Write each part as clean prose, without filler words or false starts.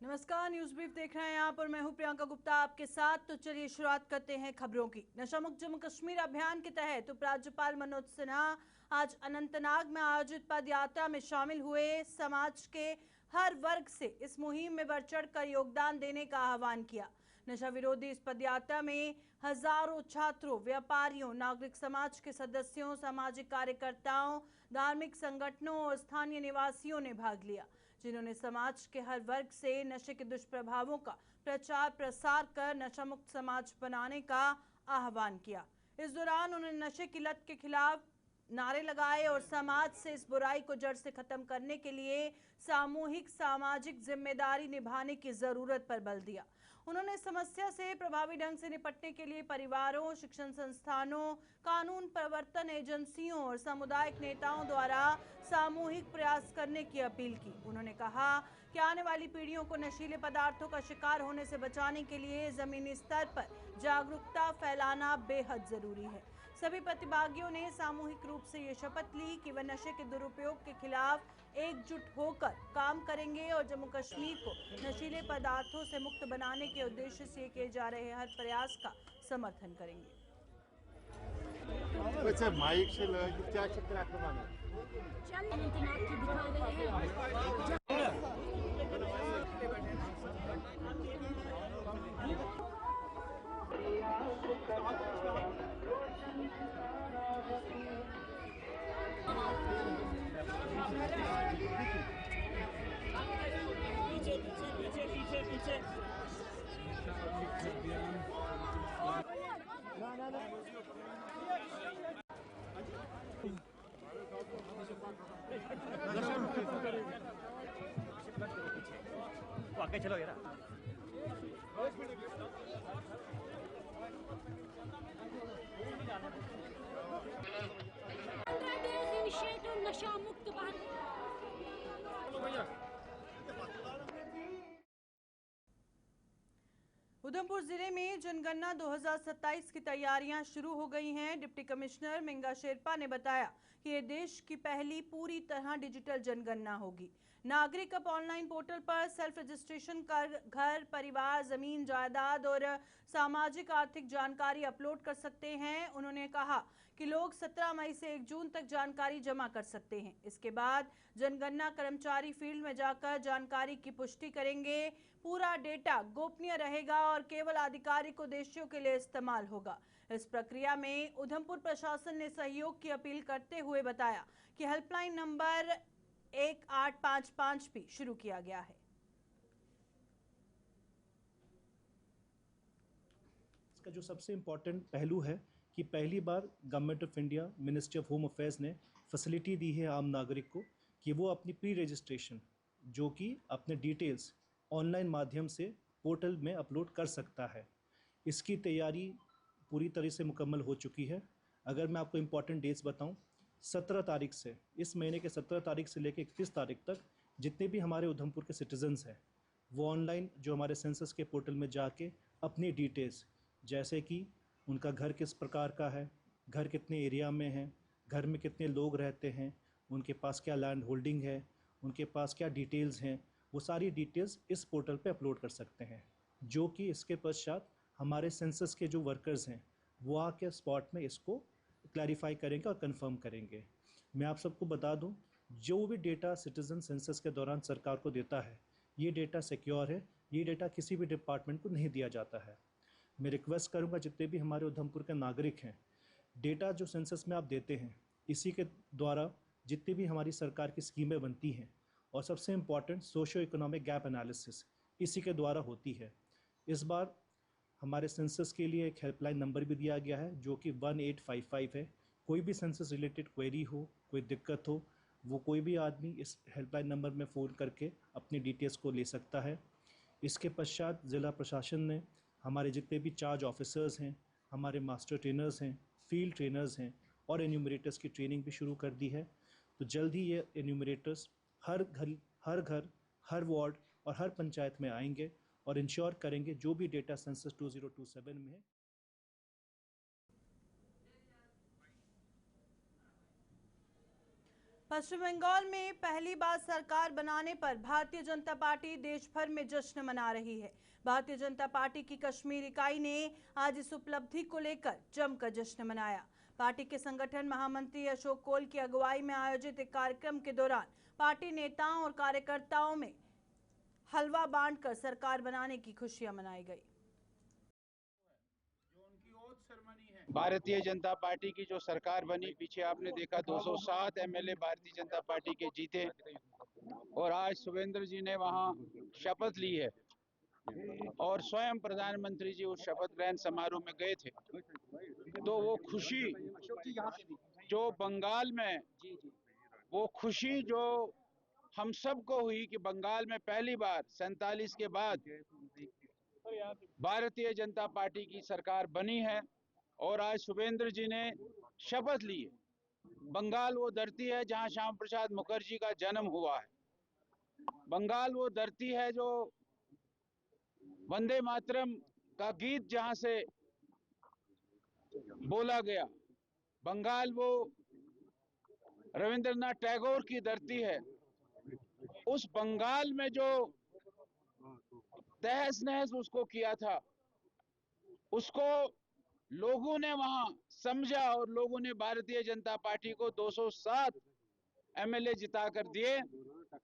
नमस्कार, news brief देख रहे हैं आप और मैं हूं प्रियंका गुप्ता आपके साथ। तो चलिए शुरुआत करते हैं खबरों की। नशा मुक्त जम्मू कश्मीर अभियान के तहत उपराज्यपाल मनोज सिन्हा आज अनंतनाग में आयोजित पद यात्रा में शामिल हुए। समाज के हर वर्ग से इस मुहिम में बढ़ चढ़ कर योगदान देने का आह्वान किया। नशा विरोधी इस पदयात्रा में हजारों छात्रों, व्यापारियों, नागरिक समाज के सदस्यों, सामाजिक कार्यकर्ताओं, धार्मिक संगठनों और स्थानीय निवासियों ने भाग लिया, जिन्होंने समाज के हर वर्ग से नशे के दुष्प्रभावों का प्रचार प्रसार कर नशा मुक्त समाज बनाने का आह्वान किया। इस दौरान उन्होंने नशे की लत के खिलाफ नारे लगाए और समाज से इस बुराई को जड़ से खत्म करने के लिए सामूहिक सामाजिक जिम्मेदारी निभाने की जरूरत पर बल दिया। उन्होंने समस्या से प्रभावी ढंग से निपटने के लिए परिवारों, शिक्षण संस्थानों, कानून प्रवर्तन एजेंसियों और सामुदायिक नेताओं द्वारा सामूहिक प्रयास करने की अपील की। उन्होंने कहा कि आने वाली पीढ़ियों को नशीले पदार्थों का शिकार होने से बचाने के लिए जमीनी स्तर पर जागरूकता फैलाना बेहद जरूरी है। सभी प्रतिभागियों ने सामूहिक रूप से ये शपथ ली कि वे नशे के दुरुपयोग के खिलाफ एकजुट होकर काम करेंगे और जम्मू कश्मीर को नशीले पदार्थों से मुक्त बनाने के उद्देश्य से किए जा रहे हर प्रयास का समर्थन करेंगे। वैसे माइक से क्या चक्कर आक्रमण है? पीछे पीछे पीछे पीछे आगे चलो यार। नशा मुक्त उधमपुर जिले में जनगणना 2027 की तैयारियां शुरू हो गई हैं। डिप्टी कमिश्नर मिंगा शेरपा ने बताया कि ये देश की पहली पूरी तरह डिजिटल जनगणना होगी। नागरिक अब ऑनलाइन पोर्टल पर सेल्फ रजिस्ट्रेशन कर घर, परिवार, जमीन, जायदाद और सामाजिक आर्थिक जानकारी अपलोड कर सकते हैं। उन्होंने कहा कि लोग 17 मई से 1 जून तक जानकारी जमा कर सकते हैं। इसके बाद जनगणना कर्मचारी फील्ड में जाकर जानकारी की पुष्टि करेंगे। पूरा डेटा गोपनीय रहेगा और केवल आधिकारिक उद्देश्यों के लिए इस्तेमाल होगा। इस प्रक्रिया में उधमपुर प्रशासन ने सहयोग की अपील करते हुए बताया कि हेल्पलाइन नंबर 1855 भी शुरू किया गया है। इसका जो सबसे इम्पोर्टेंट पहलू है कि पहली बार government of India, ministry of home affairs ने फैसिलिटी दी है आम नागरिक को कि वो अपनी प्री रजिस्ट्रेशन, जो कि अपने डिटेल्स ऑनलाइन माध्यम से पोर्टल में अपलोड कर सकता है। इसकी तैयारी पूरी तरह से मुकम्मल हो चुकी है। अगर मैं आपको इम्पॉर्टेंट डेट्स बताऊं, 17 तारीख से, इस महीने के 17 तारीख से लेकर 31 तारीख तक जितने भी हमारे उधमपुर के सिटीजन्स हैं वो ऑनलाइन जो हमारे सेंसस के पोर्टल में जाके अपनी डिटेल्स, जैसे कि उनका घर किस प्रकार का है, घर कितने एरिया में है, घर में कितने लोग रहते हैं, उनके पास क्या लैंड होल्डिंग है, उनके पास क्या डिटेल्स हैं, वो सारी डिटेल्स इस पोर्टल पे अपलोड कर सकते हैं। जो कि इसके पश्चात हमारे सेंसस के जो वर्कर्स हैं वो आके स्पॉट में इसको क्लैरिफाई करेंगे और कंफर्म करेंगे। मैं आप सबको बता दूं, जो भी डेटा सिटीजन सेंसस के दौरान सरकार को देता है, ये डेटा सिक्योर है, ये डेटा किसी भी डिपार्टमेंट को नहीं दिया जाता है। मैं रिक्वेस्ट करूँगा जितने भी हमारे उधमपुर के नागरिक हैं, डेटा जो सेंसस में आप देते हैं, इसी के द्वारा जितनी भी हमारी सरकार की स्कीमें बनती हैं, और सबसे important socio economic gap analysis इसी के द्वारा होती है। इस बार हमारे सेंसस के लिए एक हेल्पलाइन नंबर भी दिया गया है जो कि 1855 है। कोई भी सेंसस रिलेटेड क्वेरी हो, कोई दिक्कत हो, वो कोई भी आदमी इस हेल्पलाइन नंबर में फ़ोन करके अपनी डिटेल्स को ले सकता है। इसके पश्चात ज़िला प्रशासन ने हमारे जितने भी चार्ज ऑफिसर्स हैं, हमारे मास्टर ट्रेनर्स हैं, फील्ड ट्रेनर्स हैं और एन्यूमरेटर्स की ट्रेनिंग भी शुरू कर दी है। तो जल्द ही ये एन्यूमरेटर्स हर घर, हर वार्ड और हर पंचायत में आएंगे और इंश्योर करेंगे जो भी डेटा सेंसस 2027 में है। पश्चिम बंगाल में पहली बार सरकार बनाने पर भारतीय जनता पार्टी देश भर में जश्न मना रही है। भारतीय जनता पार्टी की कश्मीर इकाई ने आज इस उपलब्धि को लेकर जमकर जश्न मनाया। पार्टी के संगठन महामंत्री अशोक कोल की अगुवाई में आयोजित एक कार्यक्रम के दौरान पार्टी नेताओं और कार्यकर्ताओं में हलवा बांटकर सरकार बनाने की खुशियां मनाई गई। भारतीय जनता पार्टी की जो सरकार बनी, पीछे आपने देखा 207 एमएलए भारतीय जनता पार्टी के जीते और आज सुवेंद्र जी ने वहां शपथ ली है और स्वयं प्रधानमंत्री जी उस शपथ ग्रहण समारोह में गए थे। तो वो खुशी जो बंगाल में, वो खुशी जो हम सबको हुई कि बंगाल में पहली बार 47 के बाद भारतीय जनता पार्टी की सरकार बनी है और आज सुवेंद्र जी ने शपथ ली है। बंगाल वो धरती है जहां श्यामा प्रसाद मुखर्जी का जन्म हुआ है। बंगाल वो धरती है जो वंदे मातरम का गीत जहां से बोला गया। बंगाल वो रविंद्रनाथ टैगोर की धरती है। उस बंगाल में जो तहस नहस उसको किया था, उसको लोगों ने वहां समझा और लोगों ने भारतीय जनता पार्टी को 207 एमएलए जिता कर दिए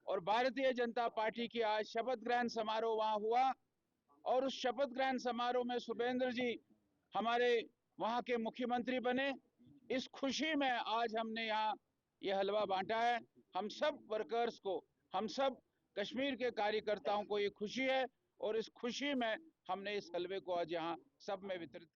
और भारतीय जनता पार्टी की आज शपथ ग्रहण समारोह वहां हुआ और उस शपथ ग्रहण समारोह में सुवेंद्र जी हमारे वहां के मुख्यमंत्री बने। इस खुशी में आज हमने यहाँ ये हलवा बांटा है। हम सब वर्कर्स को, हम सब कश्मीर के कार्यकर्ताओं को ये खुशी है और इस खुशी में हमने इस हलवे को आज यहाँ सब में वितरित।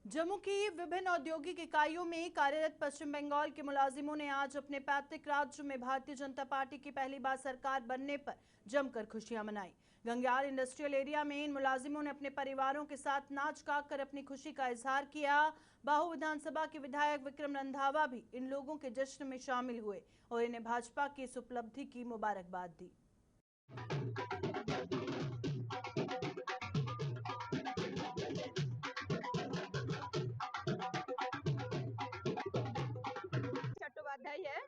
जम्मू की विभिन्न औद्योगिक इकाइयों में कार्यरत पश्चिम बंगाल के मुलाजिमों ने आज अपने पैतृक राज्य में भारतीय जनता पार्टी की पहली बार सरकार बनने पर जमकर खुशियां मनाई। गंग्यार इंडस्ट्रियल एरिया में इन मुलाजिमों ने अपने परिवारों के साथ नाच गा कर अपनी खुशी का इजहार किया। बाहू विधानसभा के विधायक विक्रम रंधावा भी इन लोगों के जश्न में शामिल हुए और इन्हें भाजपा की इस उपलब्धि की मुबारकबाद दी। चट्टोपाध्याय है,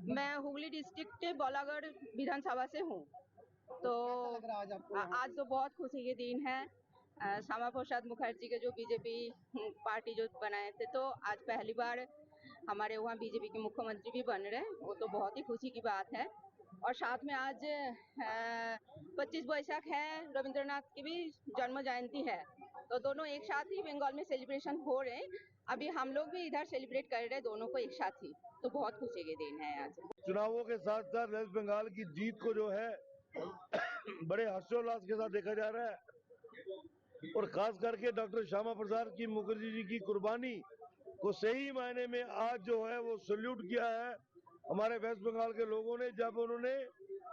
मैं हुगली डिस्ट्रिक्ट के बौलागढ़ विधानसभा से हूँ। तो आज तो बहुत खुशी के दिन है। श्यामा प्रसाद मुखर्जी के जो बीजेपी पार्टी जो बनाए थे, तो आज पहली बार हमारे वहाँ बीजेपी के मुख्यमंत्री भी बन रहे हैं, वो तो बहुत ही खुशी की बात है। और साथ में आज 25 वैशाख है, रविंद्रनाथ की भी जन्म जयंती है, तो दोनों एक साथ ही बंगाल में सेलिब्रेशन हो रहे हैं। अभी हम लोग भी इधर सेलिब्रेट कर रहे हैं दोनों को एक साथ ही, तो बहुत खुशी के दिन है आज। चुनावों के साथ साथ वेस्ट बंगाल की जीत को जो है बड़े हर्षोल्लास के साथ देखा जा रहा है और खास करके डॉक्टर श्यामा प्रसाद की मुखर्जी जी की कुर्बानी को सही मायने में आज जो है वो सल्यूट किया है हमारे वेस्ट बंगाल के लोगों ने, जब उन्होंने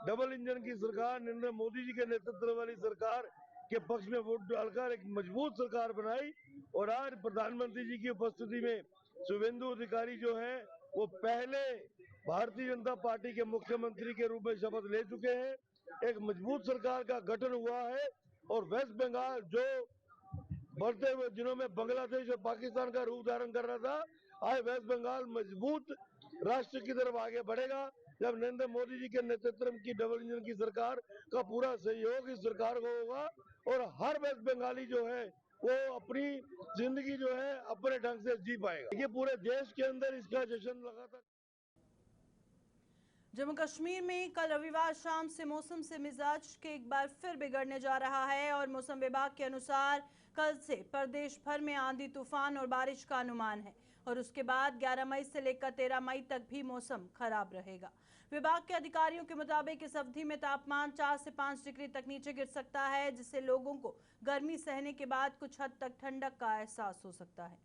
डबल इंजन की सरकार नरेंद्र मोदी जी के नेतृत्व वाली सरकार के पक्ष में वोट डालकर एक मजबूत सरकार बनाई और आज प्रधानमंत्री जी की उपस्थिति में शुभेंदु अधिकारी जो है वो पहले भारतीय जनता पार्टी के मुख्यमंत्री के रूप में शपथ ले चुके हैं। एक मजबूत सरकार का गठन हुआ है और वेस्ट बंगाल जो बढ़ते हुए दिनों में बांग्लादेश और पाकिस्तान का रूप धारण कर रहा था, आज वेस्ट बंगाल मजबूत राष्ट्र की तरफ आगे बढ़ेगा जब नरेंद्र मोदी जी के नेतृत्व की डबल इंजन की सरकार का पूरा सहयोग इस सरकार को होगा और हर वेस्ट बंगाली जो है वो अपनी जिंदगी जो है अपने ढंग से जी पाएगा। ये पूरे देश के अंदर इसका जश्न लगातार। जम्मू कश्मीर में कल रविवार शाम से मौसम से मिजाज के एक बार फिर बिगड़ने जा रहा है और मौसम विभाग के अनुसार कल से प्रदेश भर में आंधी तूफान और बारिश का अनुमान है और उसके बाद 11 मई से लेकर 13 मई तक भी मौसम खराब रहेगा। विभाग के अधिकारियों के मुताबिक इस अवधि में तापमान 4 से 5 डिग्री तक नीचे गिर सकता है, जिससे लोगों को गर्मी सहने के बाद कुछ हद तक ठंडक का एहसास हो सकता है।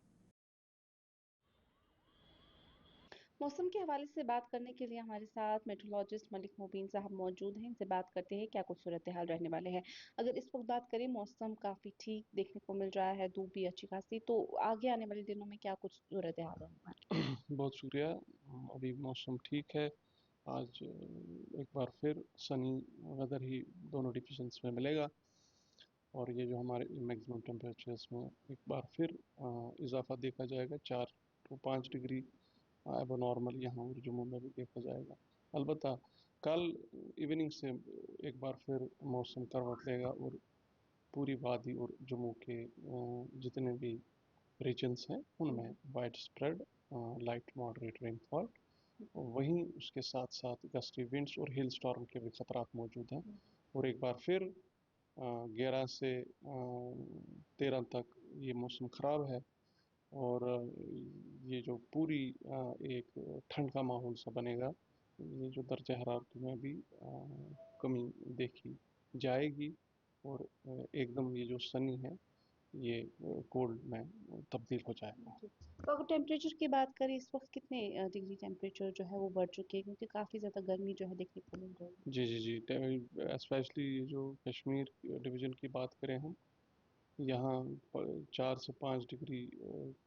मौसम के हवाले से बात करने के लिए हमारे साथ मेट्रोलॉजिस्ट मलिक मुबीन साहब मौजूद हैं। इनसे बात करते हैं क्या कुछ सूरत हाल रहने वाले हैं। अगर इस वक्त बात करें, मौसम काफ़ी ठीक देखने को मिल रहा है, धूप भी अच्छी खासी, तो आगे आने वाले दिनों में क्या कुछ सूरत हाल है? बहुत शुक्रिया। अभी मौसम ठीक है। आज एक बार फिर सनी वेदर ही दोनों डिविजन्स में मिलेगा और ये जो हमारे मैक्सिमम टेम्परेचर्स में एक बार फिर इजाफा देखा जाएगा 4 to 5 डिग्री एब नॉर्मल यहाँ और जम्मू में भी देखा जाएगा। अलबत्ता कल इवनिंग से एक बार फिर मौसम करवट लेगा और पूरी वादी और जम्मू के जितने भी रीजन्स हैं उनमें wide spread light moderate rainfall, वहीं उसके साथ साथ गस्टी विंड्स और हिल स्टॉर्म के भी खतरात मौजूद हैं। और एक बार फिर 11 से 13 तक ये मौसम ख़राब है और ये जो पूरी एक ठंड का माहौल सा बनेगा, ये जो दर्जा हरारत में भी कमी देखी जाएगी और एकदम ये जो सनी है ये कोल्ड में तब्दील हो जाएगा। तो अगर टेम्परेचर की बात करें, इस वक्त कितने डिग्री टेम्परेचर जो है वो बढ़ चुके हैं, क्योंकि काफ़ी ज़्यादा गर्मी जो है देखने को मिल रही है। जी जी जी, स्पेशली जो कश्मीर डिवीज़न की बात करें हम, यहाँ 4 से 5 डिग्री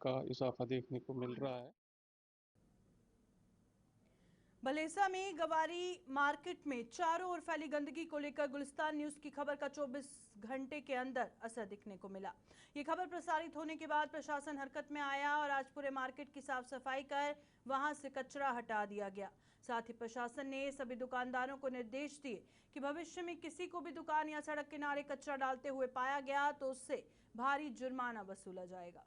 का इजाफा देखने को मिल रहा है। भलेसा में गवारी मार्केट में चारों ओर फैली गंदगी को लेकर गुलिस्तान न्यूज की खबर का 24 घंटे के अंदर असर दिखने को मिला। ये खबर प्रसारित होने के बाद प्रशासन हरकत में आया और आज पूरे मार्केट की साफ सफाई कर वहां से कचरा हटा दिया गया। साथ ही प्रशासन ने सभी दुकानदारों को निर्देश दिए कि भविष्य में किसी को भी दुकान या सड़क किनारे कचरा डालते हुए पाया गया तो उससे भारी जुर्माना वसूला जाएगा।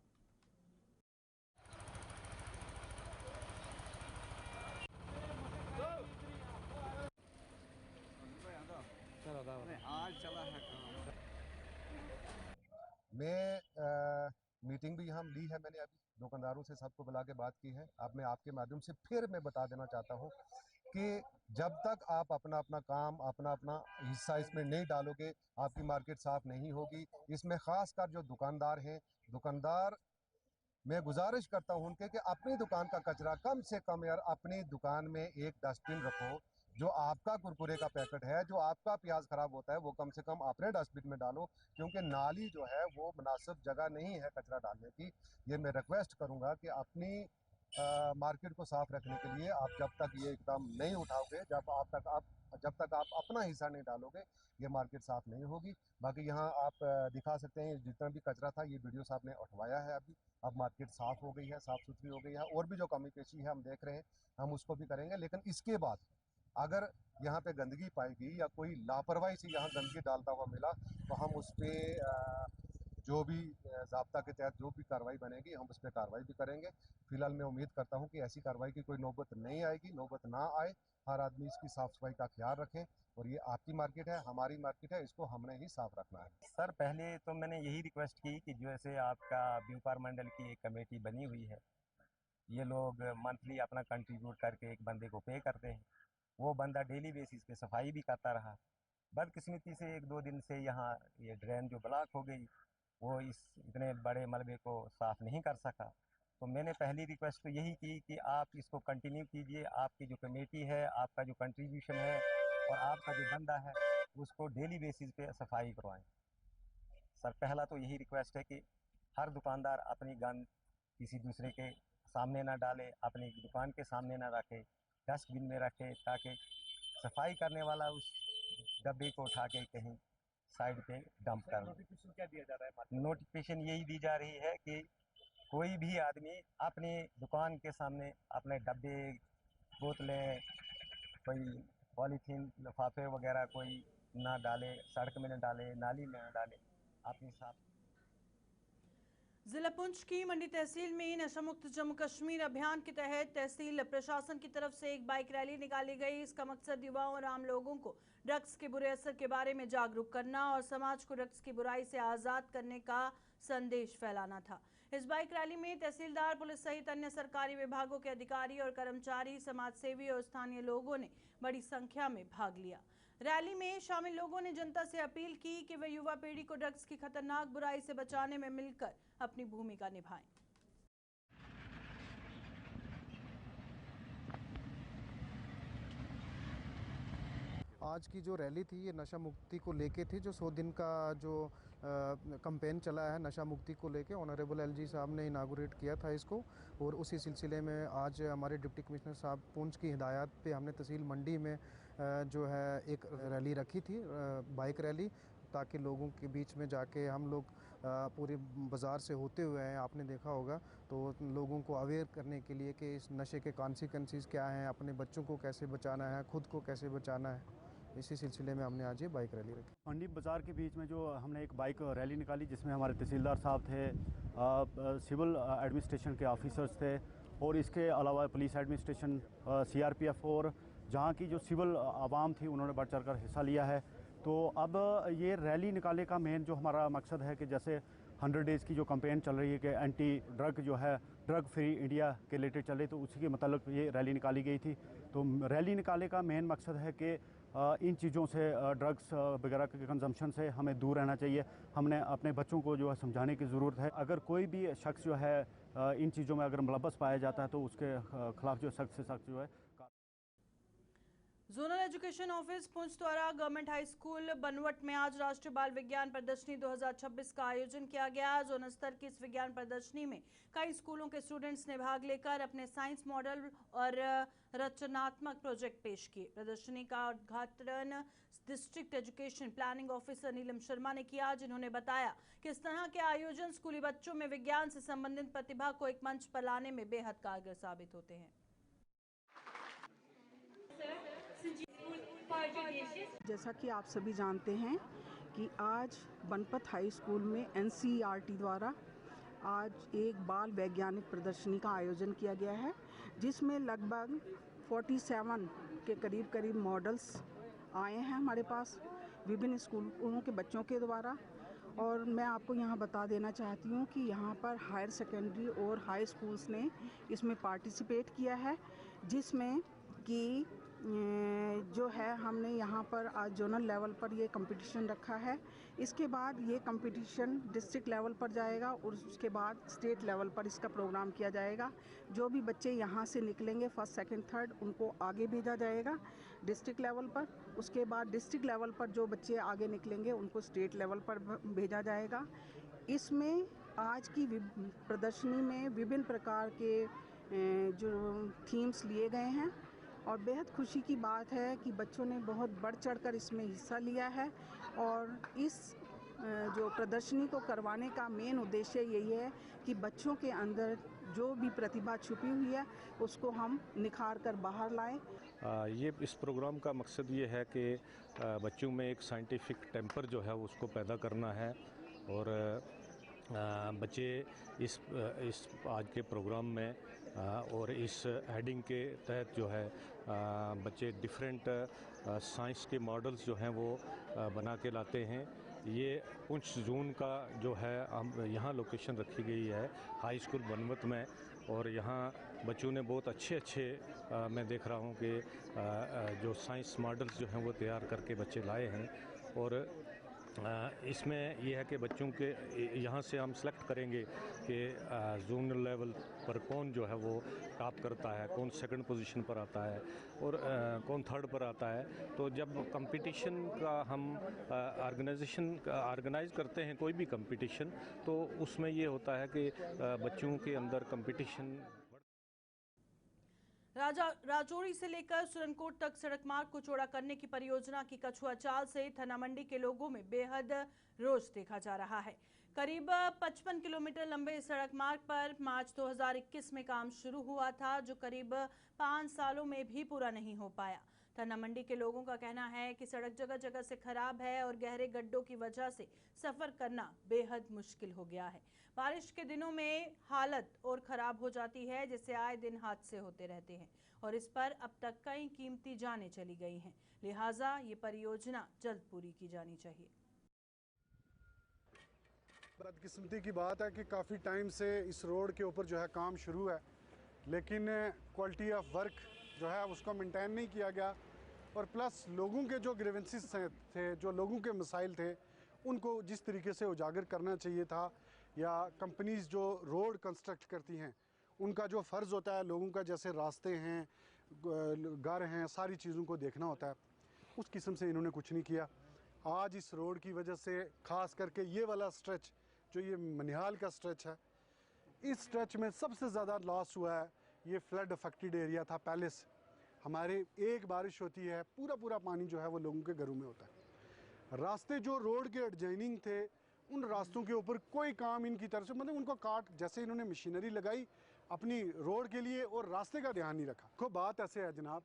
मैं मीटिंग भी यहाँ ली है, मैंने अभी दुकानदारों से सबको बुला के बात की है। अब मैं आपके माध्यम से फिर मैं बता देना चाहता हूँ कि जब तक आप अपना अपना काम अपना अपना हिस्सा इसमें नहीं डालोगे, आपकी मार्केट साफ नहीं होगी। इसमें खासकर जो दुकानदार हैं, दुकानदार मैं गुजारिश करता हूँ उनके कि अपनी दुकान का कचरा कम से कम यार अपनी दुकान में एक डस्टबिन रखो। जो आपका कुरकुरे का पैकेट है, जो आपका प्याज खराब होता है, वो कम से कम अपने डस्टबिन में डालो, क्योंकि नाली जो है वो मुनासिब जगह नहीं है कचरा डालने की। ये मैं रिक्वेस्ट करूँगा कि अपनी मार्केट को साफ रखने के लिए आप जब तक ये एकदम नहीं उठाओगे, जब तक आप अपना हिस्सा नहीं डालोगे, ये मार्केट साफ नहीं होगी। बाकी यहाँ आप दिखा सकते हैं जितना भी कचरा था, ये वीडियो साहब ने उठवाया है अभी। अब मार्केट साफ हो गई है, साफ सुथरी हो गई है। और भी जो कमी पेशी है हम देख रहे हैं, हम उसको भी करेंगे। लेकिन इसके बाद अगर यहाँ पे गंदगी पाएगी या कोई लापरवाही से यहाँ गंदगी डालता हुआ मिला तो हम उस पर जो भी ज़ाब्ता के तहत जो भी कार्रवाई बनेगी हम उस पर कार्रवाई भी करेंगे। फिलहाल मैं उम्मीद करता हूँ कि ऐसी कार्रवाई की कोई नौबत नहीं आएगी, नौबत ना आए। हर आदमी इसकी साफ़ सफाई का ख्याल रखें और ये आपकी मार्केट है, हमारी मार्केट है, इसको हमने ही साफ रखना है। सर, पहले तो मैंने यही रिक्वेस्ट की कि जैसे आपका व्यापार मंडल की एक कमेटी बनी हुई है, ये लोग मंथली अपना कंट्रीब्यूट करके एक बंदे को पे करते हैं, वो बंदा डेली बेसिस पे सफाई भी करता रहा। बदकिस्मती से 1-2 दिन से यहाँ ये ड्रेन जो ब्लॉक हो गई, वो इस इतने बड़े मलबे को साफ़ नहीं कर सका। तो मैंने पहली रिक्वेस्ट तो यही की कि आप इसको कंटिन्यू कीजिए। आपकी जो कमेटी है, आपका जो कंट्रीब्यूशन है और आपका जो बंदा है, उसको डेली बेसिस पे सफाई करवाएं। सर, पहला तो यही रिक्वेस्ट है कि हर दुकानदार अपनी गंद किसी दूसरे के सामने ना डाले, अपनी दुकान के सामने ना रखे, डस्टबिन में रखे, ताकि सफाई करने वाला उस डब्बे को उठा के कहीं साइड पे डंप कर। नोटिफिकेशन क्या दिया जा रहा है? नोटिफिकेशन यही दी जा रही है कि कोई भी आदमी अपनी दुकान के सामने अपने डब्बे, बोतलें, कोई पॉलीथीन, लिफाफे वगैरह कोई ना डाले, सड़क में ना डाले, नाली में ना डाले, अपनी साफ। जिला पुंछ की मंडी तहसील में नशा मुक्त जम्मू कश्मीर अभियान के तहत तहसील प्रशासन की तरफ से एक बाइक रैली निकाली गई। इसका मकसद युवाओं और आम लोगों को ड्रग्स के बुरे असर के बारे में जागरूक करना और समाज को ड्रग्स की बुराई से आज़ाद करने का संदेश फैलाना था। इस बाइक रैली में तहसीलदार, पुलिस सहित अन्य सरकारी विभागों के अधिकारी और कर्मचारी, समाजसेवी और स्थानीय लोगों ने बड़ी संख्या में भाग लिया। रैली में शामिल लोगों ने जनता से अपील की कि वे युवा पीढ़ी को ड्रग्स की खतरनाक बुराई से बचाने में मिलकर अपनी भूमिका निभाएं। आज की जो रैली थी ये नशा मुक्ति को लेके थी। जो 100 दिन का जो कैंपेन चला है नशा मुक्ति को लेके, ऑनरेबल एलजी साहब ने इनागुरेट किया था इसको, और उसी सिलसिले में आज हमारे डिप्टी कमिश्नर साहब पुंछ की हिदायत पे हमने तहसील मंडी में जो है एक रैली रखी थी, बाइक रैली, ताकि लोगों के बीच में जाके हम लोग पूरे बाज़ार से होते हुए आए, आपने देखा होगा। तो लोगों को अवेयर करने के लिए कि इस नशे के कॉन्सिक्वेंसेस क्या हैं, अपने बच्चों को कैसे बचाना है, खुद को कैसे बचाना है, इसी सिलसिले में हमने आज ये बाइक रैली रखी। मंडी बाज़ार के बीच में जो हमने एक बाइक रैली निकाली, जिसमें हमारे तहसीलदार साहब थे, सिविल एडमिनिस्ट्रेशन के ऑफिसर्स थे, और इसके अलावा पुलिस एडमिनिस्ट्रेशन, CRPF, और जहाँ की जो सिविल आवाम थी उन्होंने बढ़ चढ़ कर हिस्सा लिया है। तो अब ये रैली निकालने का मेन जो हमारा मकसद है कि जैसे 100 डेज़ की जो कैंपेन चल रही है कि एंटी ड्रग जो है, ड्रग फ्री इंडिया के रिलेटेड चले, तो उसी के मतलब ये रैली निकाली गई थी। तो रैली निकालने का मेन मकसद है कि इन चीज़ों से, ड्रग्स वगैरह के कंजम्पशन से हमें दूर रहना चाहिए। हमने अपने बच्चों को जो है समझाने की ज़रूरत है। अगर कोई भी शख्स जो है इन चीज़ों में अगर मुलव्वस पाया जाता है तो उसके खिलाफ जो सख्त से सख्त जो है। जोनल एजुकेशन ऑफिस पुंछ द्वारा गवर्नमेंट हाई स्कूल बनवट में आज राष्ट्रीय बाल विज्ञान प्रदर्शनी 2026 का आयोजन किया गया। जोनल स्तर की इस विज्ञान प्रदर्शनी में कई स्कूलों के स्टूडेंट्स ने भाग लेकर अपने साइंस मॉडल और रचनात्मक प्रोजेक्ट पेश किए। प्रदर्शनी का उद्घाटन district education planning officer Neelam Sharma ने किया, जिन्होंने बताया कि इस तरह के आयोजन स्कूली बच्चों में विज्ञान से संबंधित प्रतिभा को एक मंच पर लाने में बेहद कारगर साबित होते हैं। जैसा कि आप सभी जानते हैं कि आज बनपत हाई स्कूल में NCERT द्वारा आज एक बाल वैज्ञानिक प्रदर्शनी का आयोजन किया गया है, जिसमें लगभग 47 के करीब मॉडल्स आए हैं हमारे पास विभिन्न स्कूलों के बच्चों के द्वारा। और मैं आपको यहाँ बता देना चाहती हूँ कि यहाँ पर हायर सेकेंडरी और हाई स्कूल्स ने इसमें पार्टिसिपेट किया है, जिसमें कि जो है हमने यहाँ पर आज जोनल लेवल पर ये कंपटीशन रखा है। इसके बाद ये कंपटीशन डिस्ट्रिक्ट लेवल पर जाएगा और उसके बाद स्टेट लेवल पर इसका प्रोग्राम किया जाएगा। जो भी बच्चे यहाँ से निकलेंगे फर्स्ट सेकंड थर्ड, उनको आगे भेजा जाएगा डिस्ट्रिक्ट लेवल पर। उसके बाद डिस्ट्रिक्ट लेवल पर जो बच्चे आगे निकलेंगे उनको स्टेट लेवल पर भेजा जाएगा। इसमें आज की प्रदर्शनी में विभिन्न प्रकार के जो थीम्स लिए गए हैं और बेहद खुशी की बात है कि बच्चों ने बहुत बढ़ चढ़कर इसमें हिस्सा लिया है। और इस जो प्रदर्शनी को करवाने का मेन उद्देश्य यही है कि बच्चों के अंदर जो भी प्रतिभा छुपी हुई है उसको हम निखार कर बाहर लाएं। ये इस प्रोग्राम का मकसद ये है कि बच्चों में एक साइंटिफिक टेम्पर जो है उसको पैदा करना है। और बच्चे इस आज के प्रोग्राम में और इस हेडिंग के तहत जो है बच्चे डिफरेंट साइंस के मॉडल्स जो हैं वो बना के लाते हैं। ये पुंछ जोन का जो है हम यहाँ लोकेशन रखी गई है हाई स्कूल बनवत में, और यहाँ बच्चों ने बहुत अच्छे मैं देख रहा हूँ कि जो साइंस मॉडल्स जो हैं वो तैयार करके बच्चे लाए हैं। और इसमें यह है कि बच्चों के यहाँ से हम सेलेक्ट करेंगे कि जोनल लेवल पर कौन जो है वो टॉप करता है, कौन सेकंड पोजीशन पर आता है और कौन थर्ड पर आता है। तो जब कंपटीशन का हम ऑर्गेनाइज करते हैं कोई भी कंपटीशन, तो उसमें ये होता है कि बच्चों के अंदर कंपटीशन। राजौरी से लेकर सुरनकोट तक सड़क मार्ग को चौड़ा करने की परियोजना की कछुआ चाल से थना मंडी के लोगों में बेहद रोष देखा जा रहा है। करीब 55 किलोमीटर लंबे सड़क मार्ग पर मार्च 2021 में काम शुरू हुआ था, जो करीब 5 सालों में भी पूरा नहीं हो पाया। थना मंडी के लोगों का कहना है कि सड़क जगह जगह से खराब है और गहरे गड्ढों की वजह से सफर करना बेहद मुश्किल हो गया है। बारिश के दिनों में हालत और ख़राब हो जाती है, जिससे आए दिन हादसे होते रहते हैं और इस पर अब तक कई कीमती जानें चली गई हैं। लिहाजा ये परियोजना जल्द पूरी की जानी चाहिए। बदकिस्मती की बात है कि काफ़ी टाइम से इस रोड के ऊपर जो है काम शुरू है, लेकिन क्वालिटी ऑफ वर्क जो है उसको मेंटेन नहीं किया गया। और प्लस लोगों के जो ग्रीवेंसेस थे, जो लोगों के मसाइल थे, उनको जिस तरीके से उजागर करना चाहिए था, या कंपनीज़ जो रोड कंस्ट्रक्ट करती हैं उनका जो फ़र्ज़ होता है लोगों का, जैसे रास्ते हैं, घर हैं, सारी चीज़ों को देखना होता है, उस किस्म से इन्होंने कुछ नहीं किया। आज इस रोड की वजह से ख़ास करके ये वाला स्ट्रेच जो ये मनिहाल का स्ट्रेच है, इस स्ट्रेच में सबसे ज़्यादा लॉस हुआ है। ये फ्लड अफेक्टेड एरिया था पहले से। हमारे एक बारिश होती है पूरा पानी जो है वो लोगों के घरों में होता है। रास्ते जो रोड के एडजॉइनिंग थे उन रास्तों के ऊपर कोई काम इनकी तरफ से, मतलब उनको काट, जैसे इन्होंने मशीनरी लगाई अपनी रोड के लिए और रास्ते का ध्यान नहीं रखा। को बात ऐसे है जनाब,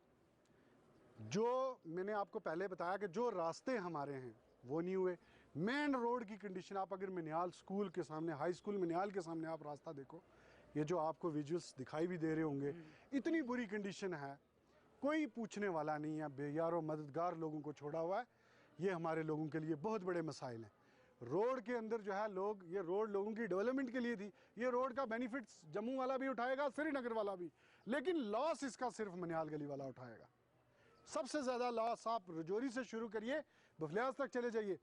जो मैंने आपको पहले बताया कि जो रास्ते हमारे हैं वो नहीं हुए। मेन रोड की कंडीशन, आप अगर मिनियाल स्कूल के सामने, हाई स्कूल मिनियाल के सामने आप रास्ता देखो, ये जो आपको विजुअल्स दिखाई भी दे रहे होंगे, इतनी बुरी कंडीशन है, कोई पूछने वाला नहीं है, बेयार मददगार लोगों को छोड़ा हुआ है। ये हमारे लोगों के लिए बहुत बड़े मसाइल हैं। रोड के अंदर जो है लोग, ये रोड लोगों की डेवलपमेंट के लिए थी, ये रोड का बेनिफिट्स जम्मू वाला भी उठाएगा, श्रीनगर वाला भी, लेकिन लॉस इसका सिर्फ मनियाल गली वाला उठाएगा। सबसे ज़्यादा लॉस आप रजौरी से शुरू करिए, बफलियाज तक चले जाइए,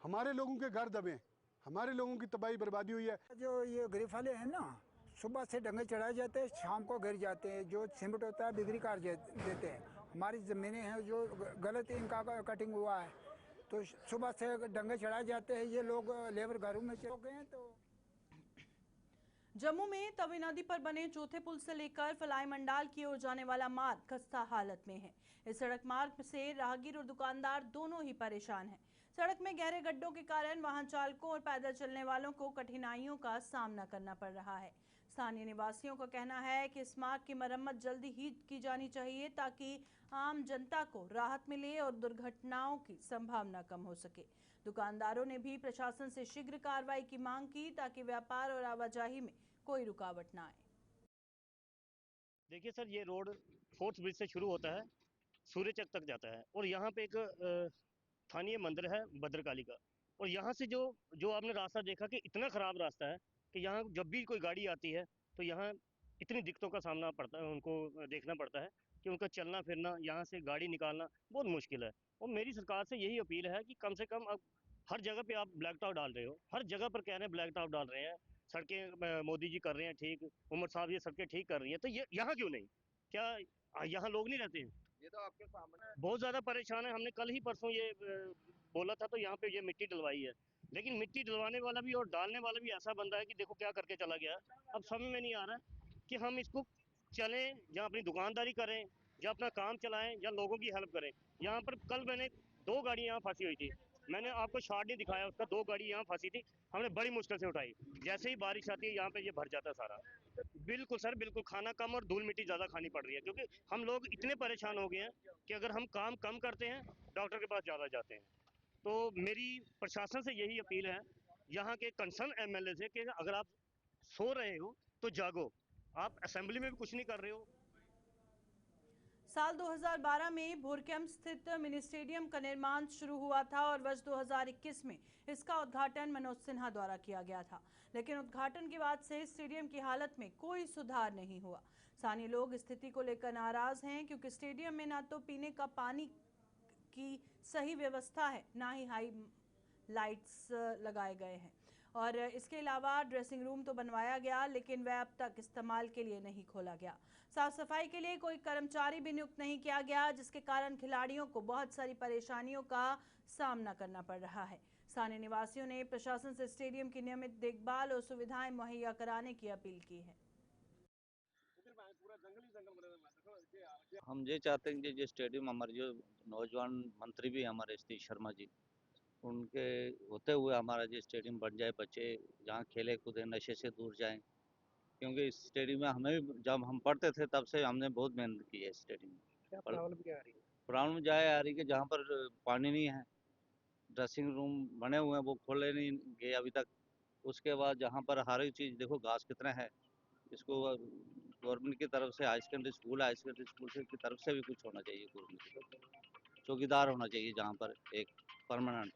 हमारे लोगों के घर दबे, हमारे लोगों की तबाही बर्बादी हुई है। जो ये गरीब वाले हैं ना, सुबह से डंगे चढ़ाए जाते हैं, शाम को गिर जाते हैं, जो सीमेंट होता है बिक्री कर देते हैं। हमारी ज़मीनें हैं जो गलत इनका कटिंग हुआ है, तो सुबह से डंगे चढ़ाए जाते हैं, ये लोग लेबर घरों में चले गए हैं। तो जम्मू में तवी नदी पर बने चौथे पुल से लेकर फलाई मंडाल की ओर जाने वाला मार्ग खस्ता हालत में है। इस सड़क मार्ग से राहगीर और दुकानदार दोनों ही परेशान हैं। सड़क में गहरे गड्ढों के कारण वाहन चालकों और पैदल चलने वालों को कठिनाइयों का सामना करना पड़ रहा है। स्थानीय निवासियों का कहना है कि इस मार्ग की मरम्मत जल्दी ही की जानी चाहिए ताकि आम जनता को राहत मिले और दुर्घटनाओं की संभावना कम हो सके। दुकानदारों ने भी प्रशासन से शीघ्र कार्रवाई की मांग की ताकि व्यापार और आवाजाही में कोई रुकावट ना आए। देखिए सर, ये रोड फोर्थ ब्रिज से शुरू होता है, सूर्यचक तक जाता है और यहाँ पे एक स्थानीय मंदिर है भद्रकाली का, और यहाँ से जो आपने रास्ता देखा कि इतना ख़राब रास्ता है कि यहाँ जब भी कोई गाड़ी आती है तो यहाँ इतनी दिक्कतों का सामना पड़ता है, उनको देखना पड़ता है कि उनका चलना फिरना, यहाँ से गाड़ी निकालना बहुत मुश्किल है। और मेरी सरकार से यही अपील है कि कम से कम अब हर जगह पे आप ब्लैक टॉप डाल रहे हो, हर जगह पर कह रहे हैं ब्लैक टॉप डाल रहे हैं, सड़कें मोदी जी कर रहे हैं ठीक, उमर साहब ये सड़कें ठीक कर रही हैं, तो ये यहाँ क्यों नहीं? क्या यहाँ लोग नहीं रहते हैं? ये तो आपके सामने बहुत ज़्यादा परेशान है। हमने कल ही परसों ये बोला था तो यहाँ पे ये मिट्टी डलवाई है, लेकिन मिट्टी डलवाने वाला भी और डालने वाला भी ऐसा बंदा है कि देखो क्या करके चला गया। अब समझ में नहीं आ रहा कि हम इसको चलें या अपनी दुकानदारी करें या अपना काम चलाएं या लोगों की हेल्प करें। यहाँ पर कल मैंने 2 गाड़ी यहाँ फंसी हुई थी, मैंने आपको शॉट नहीं दिखाया उसका, 2 गाड़ी यहाँ फंसी थी, हमने बड़ी मुश्किल से उठाई। जैसे ही बारिश आती है यहाँ पे ये भर जाता है सारा। बिल्कुल सर, बिल्कुल खाना कम और धूल मिट्टी ज़्यादा खानी पड़ रही है, क्योंकि हम लोग इतने परेशान हो गए हैं कि अगर हम काम कम करते हैं डॉक्टर के पास ज़्यादा जाते हैं। तो मेरी प्रशासन से यही अपील है, यहाँ के कंसर्न एमएलए से, कि अगर आप सो रहे हो तो जागो, आप असेंबली में भी कुछ नहीं कर रहे हो। साल 2012 में भोरकेम स्थित मिनी स्टेडियम का निर्माण शुरू हुआ था और वर्ष 2021 में इसका उद्घाटन मनोज सिन्हा द्वारा किया गया था, लेकिन उद्घाटन के बाद से स्टेडियम की हालत में कोई सुधार नहीं हुआ। स्थानीय लोग स्थिति को लेकर नाराज हैं क्योंकि स्टेडियम में ना तो पीने का पानी की सही व्यवस्था है, ना ही हाई लाइट्स लगाए गए हैं, और इसके अलावा ड्रेसिंग रूम तो बनवाया गया लेकिन वह अब तक इस्तेमाल के लिए नहीं खोला गया। साफ सफाई के लिए कोई कर्मचारी भी नियुक्त नहीं किया गया, जिसके कारण खिलाड़ियों को बहुत सारी परेशानियों का सामना करना पड़ रहा है। स्थानीय निवासियों ने प्रशासन से स्टेडियम की नियमित देखभाल और सुविधाएं मुहैया कराने की अपील की है। हम ये चाहते हैं कि जो स्टेडियम हमारे जो नौजवान मंत्री भी हमारे सतीश शर्मा जी, उनके होते हुए हमारा जो स्टेडियम बन जाए, बच्चे जहाँ खेले कूदे नशे से दूर जाएं, क्योंकि इस स्टेडियम में हमें भी जब हम पढ़ते थे तब से हमने बहुत मेहनत की है इस स्टेडियम में। क्या प्रॉब्लम क्या आ रही है? प्रॉब्लम जाए आ रही कि जहाँ पर पानी नहीं है, ड्रेसिंग रूम बने हुए हैं वो खोले नहीं गए अभी तक। उसके बाद जहाँ पर हर एक चीज़ देखो, घास कितना है, इसको गवर्नमेंट की तरफ से हाई सेकेंडरी स्कूल से की तरफ से भी कुछ होना चाहिए, गवर्नमेंट की तरफ चौकीदार होना चाहिए जहाँ पर एक परमानेंट।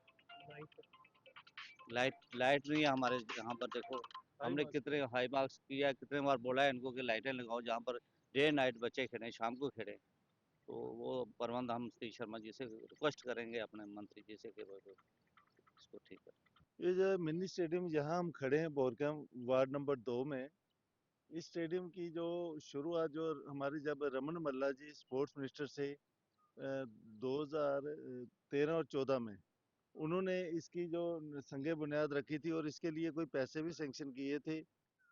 लाइट नहीं है हमारे यहाँ पर। देखो हमने कितने हाई मार्क्स किया, कितने बार बोला है इनको कि लाइटें लगाओ जहाँ पर डे नाइट बच्चे खेलें, शाम को खेलें। तो वो प्रबंध हम सतीश शर्मा जी से रिक्वेस्ट करेंगे, अपने मंत्री जी से, कि वो इसको ठीक करें। ये जो मिनी स्टेडियम जहाँ हम खड़े हैं बोरकम वार्ड नंबर 2 में, इस स्टेडियम की जो शुरुआत जो हमारी जब रमन मल्ला जी स्पोर्ट्स मिनिस्टर से 2013 और 14 में, उन्होंने इसकी जो संगे बुनियाद रखी थी और इसके लिए कोई पैसे भी सेंक्शन किए थे,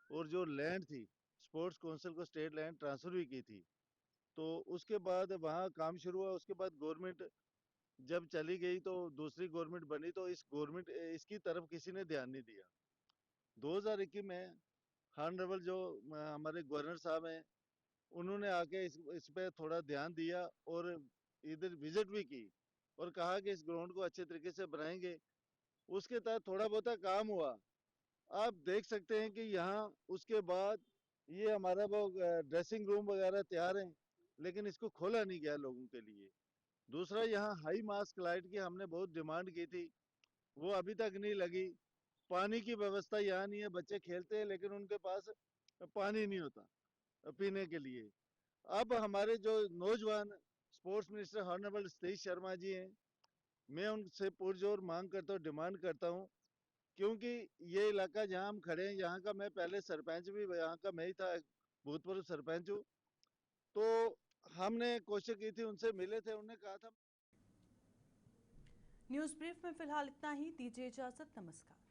और जो लैंड थी स्पोर्ट्स काउंसिल को स्टेट लैंड ट्रांसफ़र भी की थी। तो उसके बाद वहाँ काम शुरू हुआ। उसके बाद गवर्नमेंट जब चली गई तो दूसरी गवर्नमेंट बनी तो इसकी तरफ किसी ने ध्यान नहीं दिया। 2021 में हॉनरेबल जो हमारे गवर्नर साहब हैं, उन्होंने आके इस पे थोड़ा ध्यान दिया और इधर विजिट भी की और कहा कि इस ग्राउंड को अच्छे तरीके से बनाएंगे। उसके तहत थोड़ा बहुत काम हुआ। आप देख सकते हैं कि यहाँ उसके बाद ये हमारा वो ड्रेसिंग रूम वगैरह तैयार हैं, लेकिन इसको खोला नहीं गया लोगों के लिए। दूसरा, यहाँ हाई मास्क लाइट की हमने बहुत डिमांड की थी, वो अभी तक नहीं लगी। पानी की व्यवस्था यहाँ नहीं है, बच्चे खेलते हैं लेकिन उनके पास पानी नहीं होता पीने के लिए। अब हमारे जो नौजवान sports minister honourable Satish Sharma ji हैं, मैं उनसे पुरजोर मांग करता हूँ, डिमांड करता हूँ, क्योंकि ये इलाका जहाँ हम खड़े हैं, यहाँ का मैं पहले सरपंच भी यहाँ का मैं ही था, भूतपूर्व सरपंच हूँ। तो हमने कोशिश की थी, उनसे मिले थे, उन्होंने कहा था। न्यूज़ ब्रीफ में फिलहाल इतना ही। दीजिए इजाजत, नमस्कार।